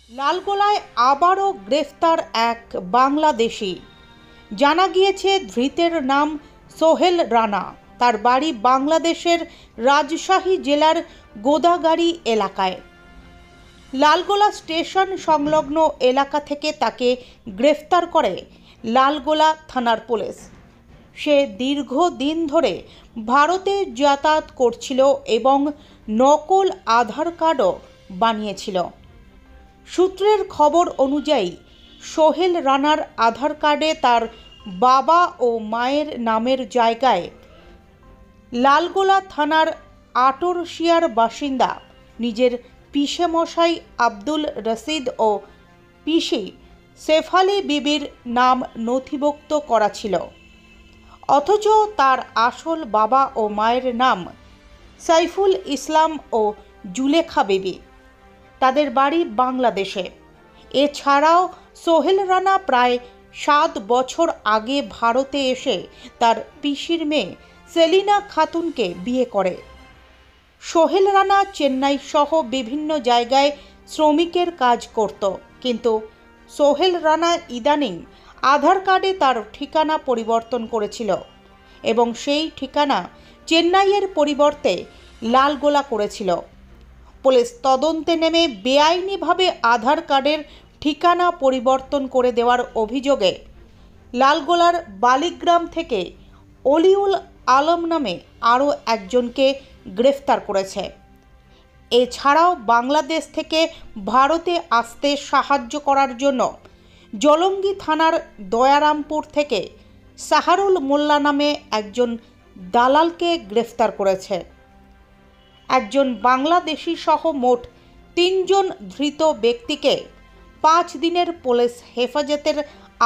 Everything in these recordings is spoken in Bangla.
লালগোলায় আবারও গ্রেফতার এক বাংলাদেশি। জানা গিয়েছে ধৃতের নাম সোহেল রানা। তার বাড়ি বাংলাদেশের রাজশাহী জেলার গোদাগাড়ি এলাকায়। লালগোলা স্টেশন সংলগ্ন এলাকা থেকে তাকে গ্রেফতার করে লালগোলা থানার পুলিশ। সে দীর্ঘদিন ধরে ভারতে যাতায়াত করছিল এবং নকল আধার কার্ডও বানিয়েছিল। সূত্রের খবর অনুযায়ী সোহেল রানার আধার কার্ডে তার বাবা ও মায়ের নামের জায়গায় লালগোলা থানার আটরশিয়ার বাসিন্দা নিজের পিসেমশাই আব্দুল রশিদ ও পিসি শেফালি বিবির নাম নথিভুক্ত করা ছিল, অথচ তার আসল বাবা ও মায়ের নাম সাইফুল ইসলাম ও জুলেখা বিবি। তাদের বাড়ি বাংলাদেশে। এছাড়াও সোহেল রানা প্রায় 7 বছর আগে ভারতে এসে তার পিসির মেয়ে সেলিনা খাতুনকে বিয়ে করে। সোহেল রানা চেন্নাই সহ বিভিন্ন জায়গায় শ্রমিকের কাজ করত, কিন্তু সোহেল রানা ইদানিং আধার কার্ডে তার ঠিকানা পরিবর্তন করেছিল এবং সেই ঠিকানা চেন্নাইয়ের পরিবর্তে লালগোলা করেছিল। পুলিশ তদন্তে নেমে বেআইনিভাবে আধার কার্ডের ঠিকানা পরিবর্তন করে দেওয়ার অভিযোগে লালগোলার বালিগ্রাম থেকে অলিউল আলম নামে আরও একজনকে গ্রেফতার করেছে। এছাড়াও বাংলাদেশ থেকে ভারতে আসতে সাহায্য করার জন্য জলঙ্গি থানার দয়ারামপুর থেকে সাহারুল মোল্লা নামে একজন দালালকে গ্রেফতার করেছে। একজন বাংলাদেশি সহ মোট 3 জন ধৃত ব্যক্তিকে 5 দিনের পুলিশ হেফাজতের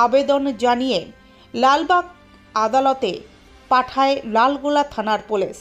আবেদন জানিয়ে লালবাগ আদালতে পাঠায় লালগোলা থানার পুলিশ।